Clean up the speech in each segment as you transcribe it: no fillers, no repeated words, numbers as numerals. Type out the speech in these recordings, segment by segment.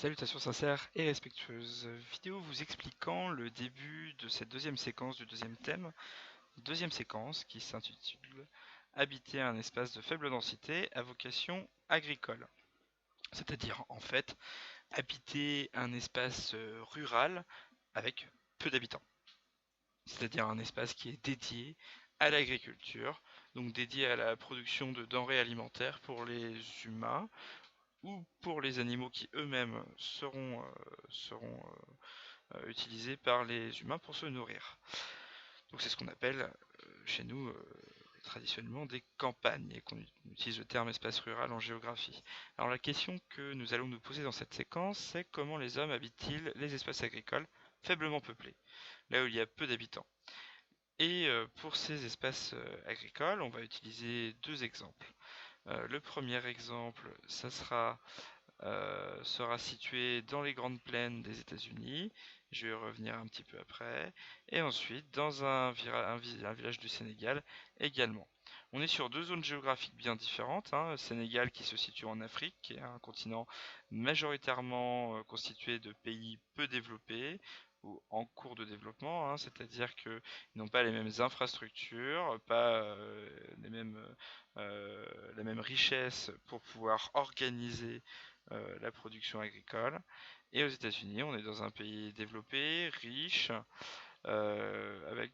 Salutations sincères et respectueuses. Vidéo vous expliquant le début de cette deuxième séquence du deuxième thème. Deuxième séquence qui s'intitule Habiter un espace de faible densité à vocation agricole. C'est-à-dire en fait habiter un espace rural avec peu d'habitants. C'est-à-dire un espace qui est dédié à l'agriculture, donc dédié à la production de denrées alimentaires pour les humains ou pour les animaux qui eux-mêmes seront utilisés par les humains pour se nourrir. Donc c'est ce qu'on appelle chez nous traditionnellement des campagnes et qu'on utilise le terme espace rural en géographie. Alors la question que nous allons nous poser dans cette séquence, c'est comment les hommes habitent-ils les espaces agricoles faiblement peuplés, là où il y a peu d'habitants. Et pour ces espaces agricoles, on va utiliser deux exemples. Le premier exemple, ça sera situé dans les grandes plaines des États-Unis. Je vais y revenir un petit peu après. Et ensuite, dans un village du Sénégal également. On est sur deux zones géographiques bien différentes, hein. Sénégal qui se situe en Afrique, qui est un continent majoritairement constitué de pays peu développés ou en cours de développement, hein, c'est-à-dire qu'ils n'ont pas les mêmes infrastructures, pas la même richesse pour pouvoir organiser la production agricole. Et aux États-Unis, on est dans un pays développé, riche, avec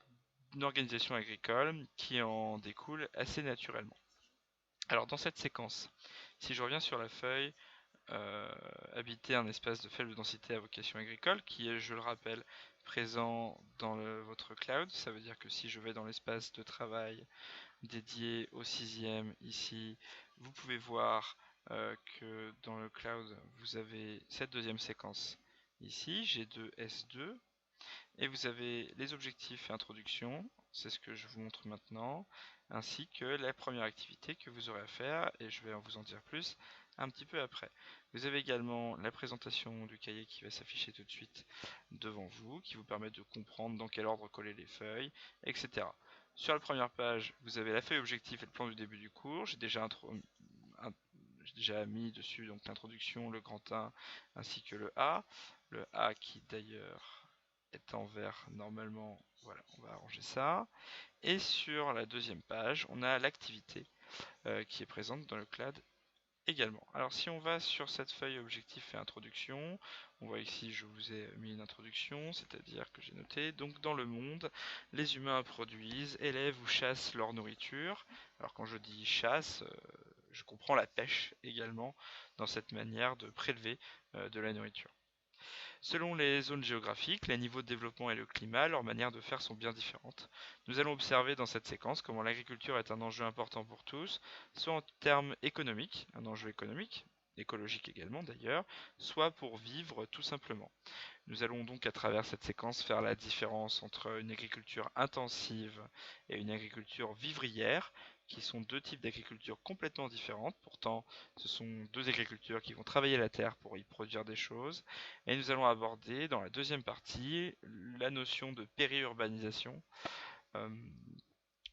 une organisation agricole qui en découle assez naturellement. Alors dans cette séquence, si je reviens sur la feuille, habiter un espace de faible densité à vocation agricole, qui est, je le rappelle, présent dans votre cloud, ça veut dire que si je vais dans l'espace de travail dédié au sixième ici, vous pouvez voir que dans le cloud, vous avez cette deuxième séquence ici, G2S2, et vous avez les objectifs et introduction, c'est ce que je vous montre maintenant, ainsi que la première activité que vous aurez à faire, et je vais vous en dire plus un petit peu après. Vous avez également la présentation du cahier qui va s'afficher tout de suite devant vous, qui vous permet de comprendre dans quel ordre coller les feuilles, etc. Sur la première page, vous avez la feuille objectif et le plan du début du cours. J'ai déjà mis dessus donc l'introduction, le grand 1 ainsi que le A. Le A qui d'ailleurs est en vert normalement. Voilà, on va arranger ça. Et sur la deuxième page, on a l'activité qui est présente dans le CLAD également. Alors si on va sur cette feuille objectif et introduction, on voit ici je vous ai mis une introduction, c'est-à-dire que j'ai noté, donc dans le monde, les humains produisent, élèvent ou chassent leur nourriture. Alors quand je dis chasse, je comprends la pêche également dans cette manière de prélever de la nourriture. Selon les zones géographiques, les niveaux de développement et le climat, leurs manières de faire sont bien différentes. Nous allons observer dans cette séquence comment l'agriculture est un enjeu important pour tous, soit en termes économiques, un enjeu économique, écologique également d'ailleurs, soit pour vivre tout simplement. Nous allons donc à travers cette séquence faire la différence entre une agriculture intensive et une agriculture vivrière, qui sont deux types d'agriculture complètement différentes. Pourtant, ce sont deux agricultures qui vont travailler la terre pour y produire des choses. Et nous allons aborder dans la deuxième partie la notion de périurbanisation. Euh,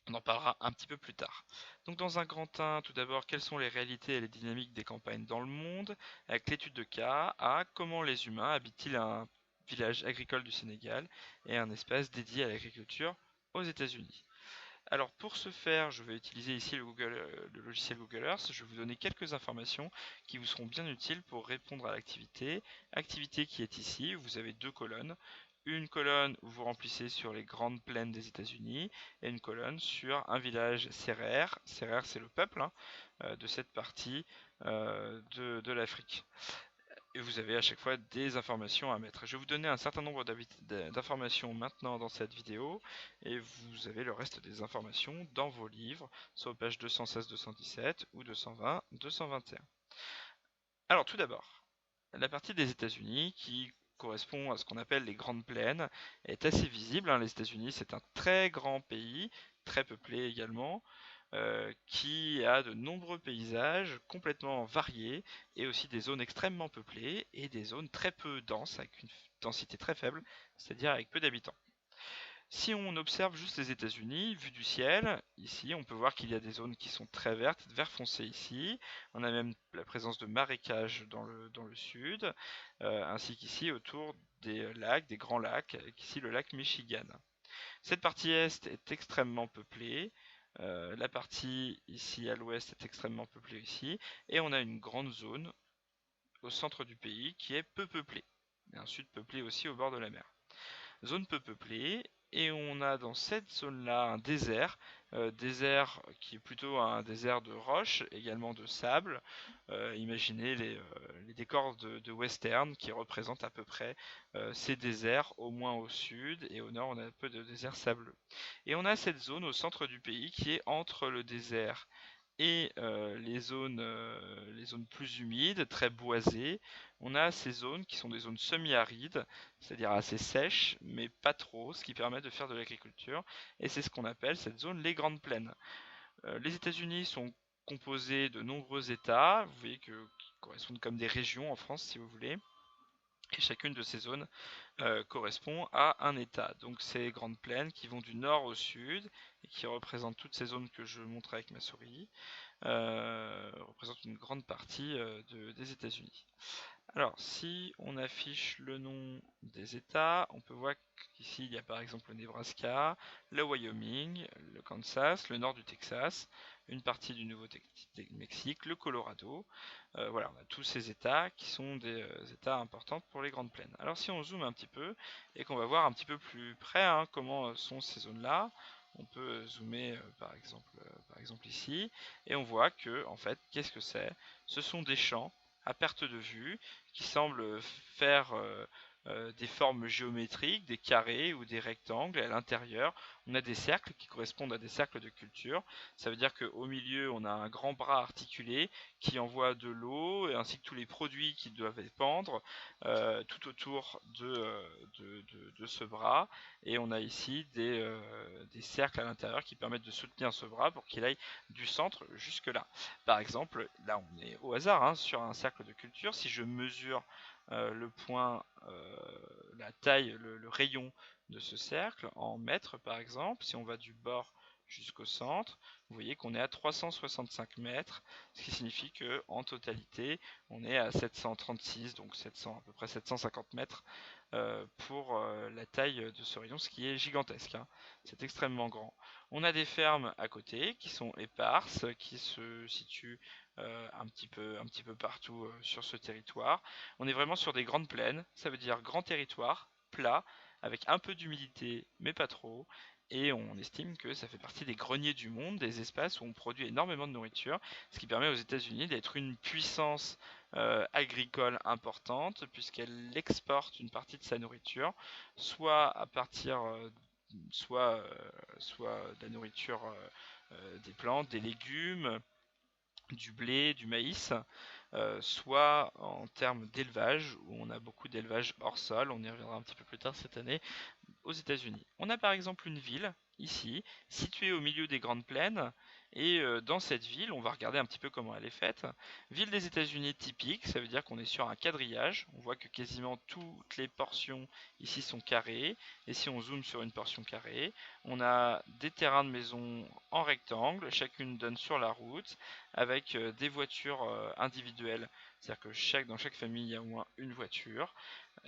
on en parlera un petit peu plus tard. Donc dans un grand 1, tout d'abord, quelles sont les réalités et les dynamiques des campagnes dans le monde, avec l'étude de cas à comment les humains habitent-ils un village agricole du Sénégal et un espace dédié à l'agriculture aux États-Unis. Alors pour ce faire, je vais utiliser ici le logiciel Google Earth. Je vais vous donner quelques informations qui vous seront bien utiles pour répondre à l'activité. Activité qui est ici, vous avez deux colonnes. Une colonne où vous remplissez sur les grandes plaines des États-Unis et une colonne sur un village sérère. Sérère, c'est le peuple de cette partie de l'Afrique. Et vous avez à chaque fois des informations à mettre. Je vais vous donner un certain nombre d'informations maintenant dans cette vidéo et vous avez le reste des informations dans vos livres, soit aux pages 216-217 ou 220-221. Alors tout d'abord, la partie des États-Unis qui correspond à ce qu'on appelle les grandes plaines est assez visible, hein. Les États-Unis, c'est un très grand pays, très peuplé également, qui a de nombreux paysages complètement variés et aussi des zones extrêmement peuplées et des zones très peu denses avec une densité très faible, c'est-à-dire avec peu d'habitants. Si on observe juste les États-Unis, vue du ciel, ici on peut voir qu'il y a des zones qui sont très vertes, vert foncé ici. On a même la présence de marécages dans le sud, ainsi qu'ici autour des lacs, des grands lacs, avec ici le lac Michigan. Cette partie est est extrêmement peuplée. La partie ici à l'ouest est extrêmement peuplée ici. Et on a une grande zone au centre du pays qui est peu peuplée. Et un sud peuplé aussi au bord de la mer. Zone peu peuplée, et on a dans cette zone-là un désert, désert qui est plutôt un désert de roches, également de sable. Imaginez les décors de western qui représentent à peu près ces déserts, au moins au sud, et au nord on a un peu de désert sableux. Et on a cette zone au centre du pays qui est entre le désert et les zones plus humides, très boisées. On a ces zones qui sont des zones semi-arides, c'est-à-dire assez sèches, mais pas trop, ce qui permet de faire de l'agriculture. Et c'est ce qu'on appelle cette zone les grandes plaines. Les États-Unis sont composés de nombreux États, vous voyez qui correspondent comme des régions en France si vous voulez. Et chacune de ces zones correspond à un État. Donc ces grandes plaines qui vont du nord au sud et qui représentent toutes ces zones que je montre avec ma souris représente une grande partie des États-Unis. Alors, si on affiche le nom des États, on peut voir qu'ici il y a par exemple le Nebraska, le Wyoming, le Kansas, le nord du Texas, une partie du Nouveau-Mexique, le Colorado. Voilà, on a tous ces États qui sont des États importants pour les grandes plaines. Alors si on zoome un petit peu et qu'on va voir un petit peu plus près comment sont ces zones-là, on peut zoomer par exemple ici, et on voit que en fait, qu'est-ce que c'est? Ce sont des champs à perte de vue qui semblent faire des formes géométriques, des carrés ou des rectangles. Et à l'intérieur, on a des cercles qui correspondent à des cercles de culture. Ça veut dire qu'au milieu, on a un grand bras articulé qui envoie de l'eau, ainsi que tous les produits qui doivent épandre tout autour de ce bras. Et on a ici des cercles à l'intérieur qui permettent de soutenir ce bras pour qu'il aille du centre jusque là. Par exemple, là on est au hasard sur un cercle de culture. Si je mesure le point, la taille, le rayon de ce cercle en mètres par exemple, si on va du bord jusqu'au centre, vous voyez qu'on est à 365 mètres, ce qui signifie que en totalité on est à 736, donc 700, à peu près 750 mètres pour la taille de ce rayon, ce qui est gigantesque, c'est extrêmement grand. On a des fermes à côté qui sont éparses, qui se situent un petit peu partout sur ce territoire. On est vraiment sur des grandes plaines, ça veut dire grand territoire, plat, avec un peu d'humidité, mais pas trop. Et on estime que ça fait partie des greniers du monde, des espaces où on produit énormément de nourriture, ce qui permet aux États-Unis d'être une puissance agricole importante, puisqu'elle exporte une partie de sa nourriture, soit à partir soit de la nourriture des plantes, des légumes, du blé, du maïs, soit en termes d'élevage, où on a beaucoup d'élevage hors sol, on y reviendra un petit peu plus tard cette année, aux États-Unis. On a par exemple une ville, ici, située au milieu des grandes plaines, et dans cette ville, on va regarder un petit peu comment elle est faite. Ville des États-Unis typique, ça veut dire qu'on est sur un quadrillage. On voit que quasiment toutes les portions ici sont carrées, et si on zoome sur une portion carrée, on a des terrains de maison en rectangle, chacune donne sur la route, avec des voitures individuelles. C'est-à-dire que dans chaque famille, il y a au moins une voiture.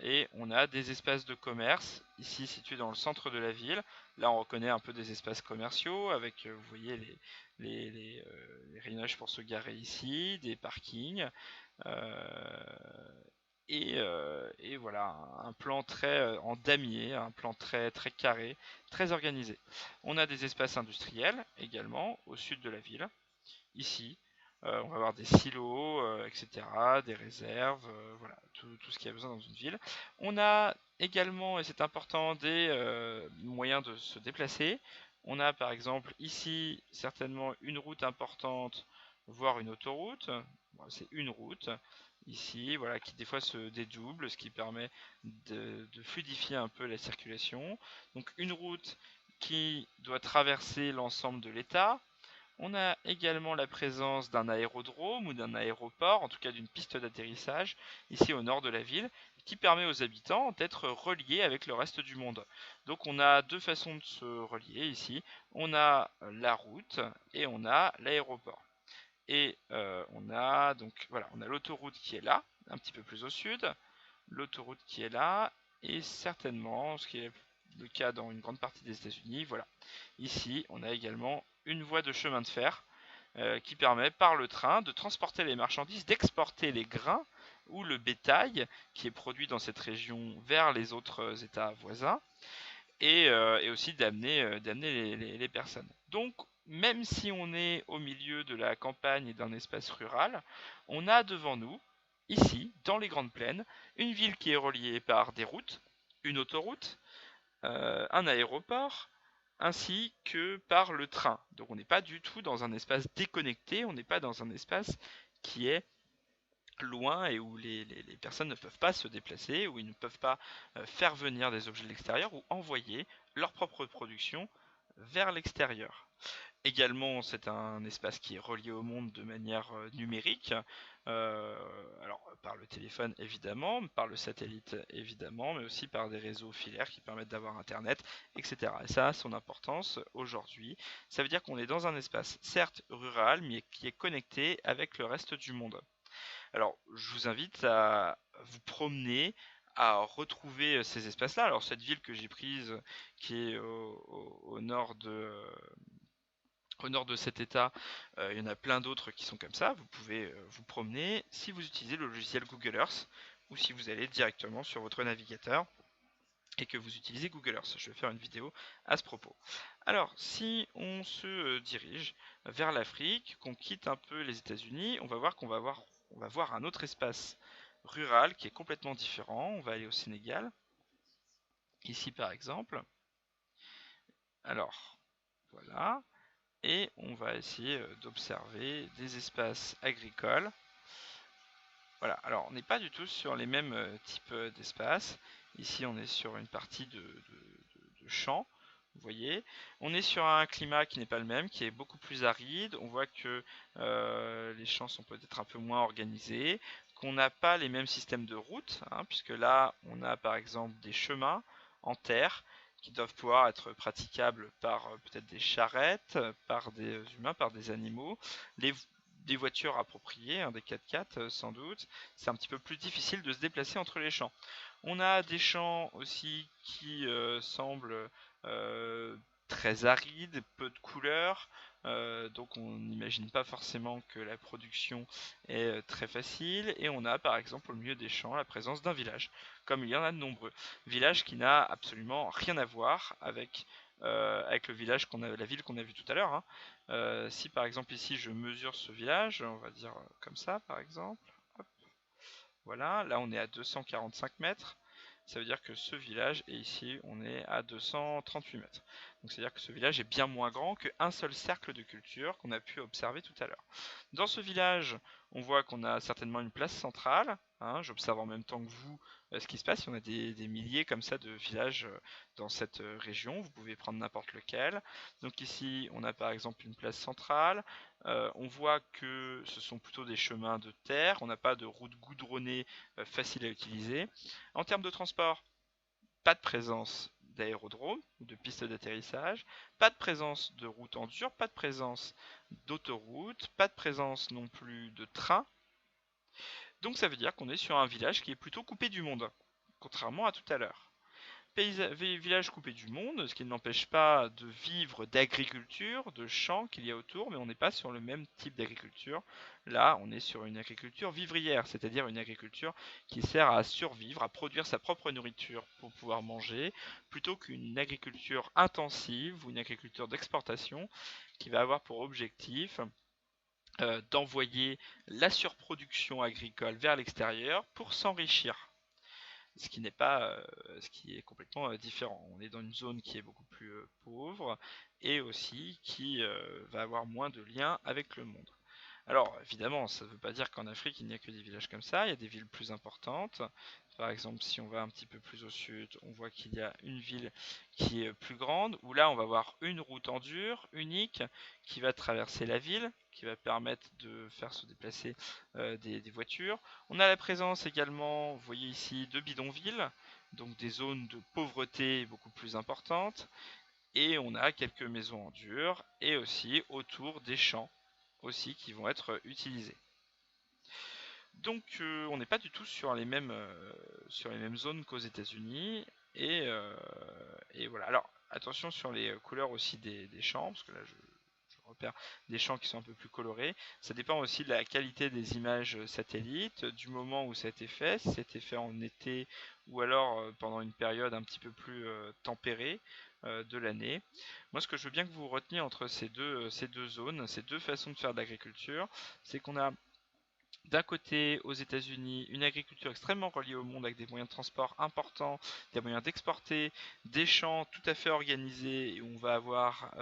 Et on a des espaces de commerce, ici situés dans le centre de la ville. Là, on reconnaît un peu des espaces commerciaux, avec, vous voyez, les rayonnages pour se garer ici, des parkings. Et voilà, un plan très en damier, un plan très, très carré, très organisé. On a des espaces industriels également, au sud de la ville, ici. On va avoir des silos, etc., des réserves, voilà, tout ce qu'il y a besoin dans une ville. On a également, et c'est important, des moyens de se déplacer. On a par exemple ici certainement une route importante, voire une autoroute. Bon, c'est une route ici, voilà, qui des fois se dédouble, ce qui permet de fluidifier un peu la circulation. Donc une route qui doit traverser l'ensemble de l'État. On a également la présence d'un aérodrome ou d'un aéroport, en tout cas d'une piste d'atterrissage, ici au nord de la ville, qui permet aux habitants d'être reliés avec le reste du monde. Donc on a deux façons de se relier ici. On a la route et on a l'aéroport. Et on a donc voilà, on a l'autoroute qui est là, un petit peu plus au sud, l'autoroute qui est là, et certainement, ce qui est le cas dans une grande partie des États-Unis, voilà. Ici, on a également une voie de chemin de fer qui permet par le train de transporter les marchandises, d'exporter les grains ou le bétail qui est produit dans cette région vers les autres États voisins et aussi d'amener les personnes. Donc, même si on est au milieu de la campagne et d'un espace rural, on a devant nous, ici, dans les grandes plaines, une ville qui est reliée par des routes, une autoroute, un aéroport, ainsi que par le train. Donc on n'est pas du tout dans un espace déconnecté, on n'est pas dans un espace qui est loin et où les personnes ne peuvent pas se déplacer, où ils ne peuvent pas faire venir des objets de l'extérieur ou envoyer leur propre production vers l'extérieur. Également, c'est un espace qui est relié au monde de manière numérique, alors par le téléphone évidemment, par le satellite évidemment, mais aussi par des réseaux filaires qui permettent d'avoir Internet, etc. Et ça a son importance aujourd'hui. Ça veut dire qu'on est dans un espace certes rural, mais qui est connecté avec le reste du monde. Alors, je vous invite à vous promener, à retrouver ces espaces-là. Alors, cette ville que j'ai prise, qui est au nord de cet état, il y en a plein d'autres qui sont comme ça. Vous pouvez vous promener si vous utilisez le logiciel Google Earth ou si vous allez directement sur votre navigateur et que vous utilisez Google Earth. Je vais faire une vidéo à ce propos. Alors, si on se dirige vers l'Afrique, qu'on quitte un peu les États-Unis, on va voir on va voir un autre espace rural qui est complètement différent. On va aller au Sénégal, ici par exemple. Alors, voilà. Et on va essayer d'observer des espaces agricoles. Voilà, alors on n'est pas du tout sur les mêmes types d'espaces. Ici on est sur une partie de champs, vous voyez. On est sur un climat qui n'est pas le même, qui est beaucoup plus aride. On voit que les champs sont peut-être un peu moins organisés, qu'on n'a pas les mêmes systèmes de routes, hein, puisque là on a par exemple des chemins en terre qui doivent pouvoir être praticables par peut-être des charrettes, par des humains, par des animaux. Les des voitures appropriées, hein, des 4x4 sans doute, c'est un petit peu plus difficile de se déplacer entre les champs. On a des champs aussi qui semblent très arides, peu de couleurs, donc on n'imagine pas forcément que la production est très facile, et on a par exemple au milieu des champs la présence d'un village, comme il y en a de nombreux. Village qui n'a absolument rien à voir avec le village la ville qu'on a vue tout à l'heure, hein. Si par exemple ici je mesure ce village, on va dire comme ça par exemple, hop, voilà, là on est à 245 mètres, ça veut dire que ce village, et ici on est à 238 mètres. Donc c'est à dire que ce village est bien moins grand qu'un seul cercle de culture qu'on a pu observer tout à l'heure. Dans ce village, on voit qu'on a certainement une place centrale, hein, j'observe en même temps que vous ce qui se passe, on a des milliers comme ça de villages dans cette région, vous pouvez prendre n'importe lequel. Donc ici on a par exemple une place centrale, on voit que ce sont plutôt des chemins de terre, on n'a pas de route goudronnée facile à utiliser. En termes de transport, pas de présence d'aérodrome ou de piste d'atterrissage, pas de présence de route en dur, pas de présence d'autoroute, pas de présence non plus de train. Donc ça veut dire qu'on est sur un village qui est plutôt coupé du monde, contrairement à tout à l'heure. Village coupé du monde, ce qui ne l'empêche pas de vivre d'agriculture, de champs qu'il y a autour, mais on n'est pas sur le même type d'agriculture. Là, on est sur une agriculture vivrière, c'est-à-dire une agriculture qui sert à survivre, à produire sa propre nourriture pour pouvoir manger, plutôt qu'une agriculture intensive ou une agriculture d'exportation qui va avoir pour objectif d'envoyer la surproduction agricole vers l'extérieur pour s'enrichir, ce qui n'est pas, ce qui est complètement différent. On est dans une zone qui est beaucoup plus pauvre et aussi qui va avoir moins de liens avec le monde. Alors, évidemment, ça ne veut pas dire qu'en Afrique, il n'y a que des villages comme ça. Il y a des villes plus importantes. Par exemple, si on va un petit peu plus au sud, on voit qu'il y a une ville qui est plus grande, où là, on va avoir une route en dur, unique, qui va traverser la ville, qui va permettre de faire se déplacer des voitures. On a la présence également, vous voyez ici, de bidonvilles, donc des zones de pauvreté beaucoup plus importantes. Et on a quelques maisons en dur, et aussi autour des champs aussi qui vont être utilisés. Donc on n'est pas du tout sur les mêmes zones qu'aux États-Unis. Et voilà. Alors attention sur les couleurs aussi des champs, parce que là je repère des champs qui sont un peu plus colorés. Ça dépend aussi de la qualité des images satellites, du moment où ça a été fait, si ça a été fait en été ou alors pendant une période un petit peu plus tempérée de l'année. Moi ce que je veux bien que vous reteniez entre ces deux zones, ces deux façons de faire de l'agriculture, c'est qu'on a d'un côté, aux États-Unis, une agriculture extrêmement reliée au monde avec des moyens de transport importants, des moyens d'exporter, des champs tout à fait organisés et où on va avoir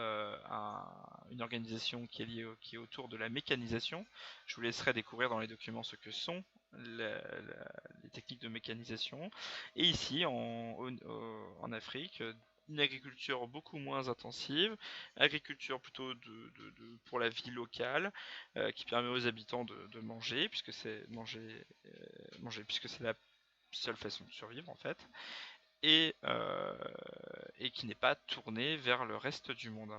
une organisation qui est liée qui est autour de la mécanisation. Je vous laisserai découvrir dans les documents ce que sont les techniques de mécanisation. Et ici, en Afrique, une agriculture beaucoup moins intensive, agriculture plutôt pour la vie locale, qui permet aux habitants de manger, puisque c'est la seule façon de survivre en fait, et qui n'est pas tournée vers le reste du monde.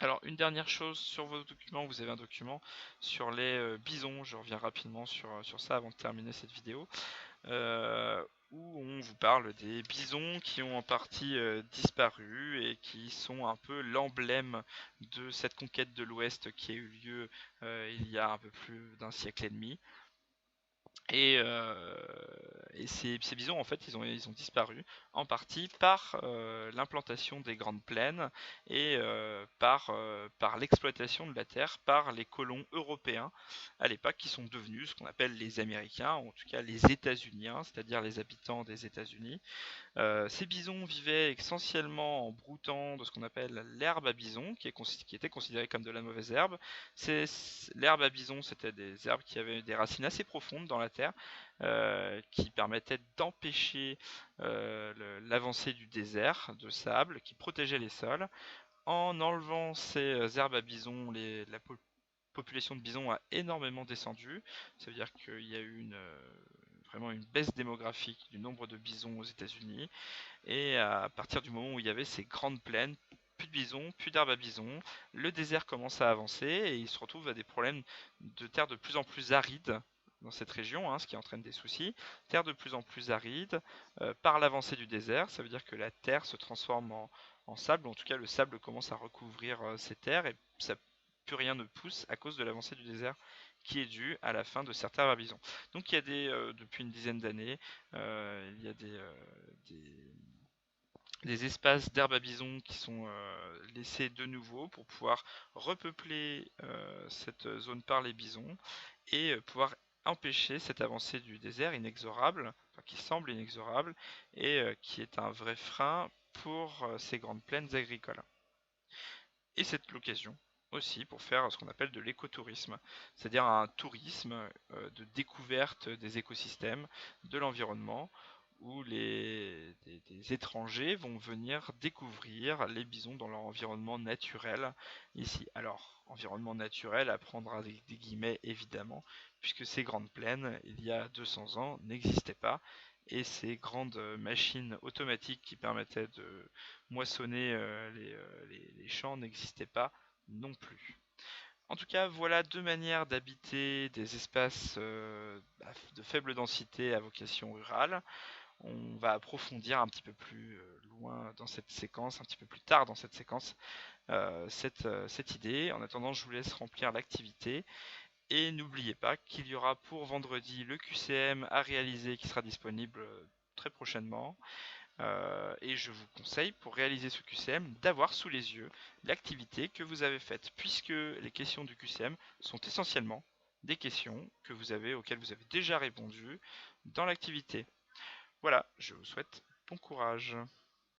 Alors une dernière chose sur vos documents, vous avez un document sur les bisons, je reviens rapidement sur ça avant de terminer cette vidéo, où on vous parle des bisons qui ont en partie disparu et qui sont un peu l'emblème de cette conquête de l'Ouest qui a eu lieu il y a un peu plus d'un siècle et demi. Et ces bisons, en fait, ils ont disparu en partie par l'implantation des grandes plaines et par l'exploitation de la terre par les colons européens à l'époque, qui sont devenus ce qu'on appelle les Américains, ou en tout cas les États-Uniens, c'est-à-dire les habitants des États-Unis. Ces bisons vivaient essentiellement en broutant de ce qu'on appelle l'herbe à bison, qui était considérée comme de la mauvaise herbe. L'herbe à bison, c'était des herbes qui avaient des racines assez profondes dans la terre, qui permettaient d'empêcher l'avancée du désert de sable, qui protégeaient les sols. En enlevant ces herbes à bison, la population de bisons a énormément descendu. Ça veut dire qu'il y a eu vraiment une baisse démographique du nombre de bisons aux États-Unis. Et à partir du moment où il y avait ces grandes plaines, plus de bisons, plus d'herbes à bison, le désert commence à avancer et il se retrouve à des problèmes de terre de plus en plus arides dans cette région, ce qui entraîne des soucis. Terre de plus en plus aride par l'avancée du désert, ça veut dire que la terre se transforme en sable, ou en tout cas le sable commence à recouvrir ces terres et ça, plus rien ne pousse à cause de l'avancée du désert qui est due à la fin de certains herbes à bison. Donc il y a depuis une dizaine d'années, il y a des espaces d'herbes à bison qui sont laissés de nouveau pour pouvoir repeupler cette zone par les bisons et pouvoir empêcher cette avancée du désert inexorable, enfin, qui semble inexorable, et qui est un vrai frein pour ces grandes plaines agricoles. Et c'est l'occasion aussi pour faire ce qu'on appelle de l'écotourisme, c'est-à-dire un tourisme de découverte des écosystèmes, de l'environnement, où des étrangers vont venir découvrir les bisons dans leur environnement naturel ici. Alors, environnement naturel à prendre avec des guillemets évidemment, puisque ces grandes plaines, il y a 200 ans, n'existaient pas, et ces grandes machines automatiques qui permettaient de moissonner les champs n'existaient pas non plus. En tout cas, voilà deux manières d'habiter des espaces de faible densité à vocation rurale. On va approfondir un petit peu plus loin dans cette séquence, un petit peu plus tard dans cette séquence, cette idée. En attendant, je vous laisse remplir l'activité. Et n'oubliez pas qu'il y aura pour vendredi le QCM à réaliser qui sera disponible très prochainement. Et je vous conseille, pour réaliser ce QCM, d'avoir sous les yeux l'activité que vous avez faite, puisque les questions du QCM sont essentiellement des questions auxquelles vous avez déjà répondu dans l'activité. Voilà, je vous souhaite bon courage.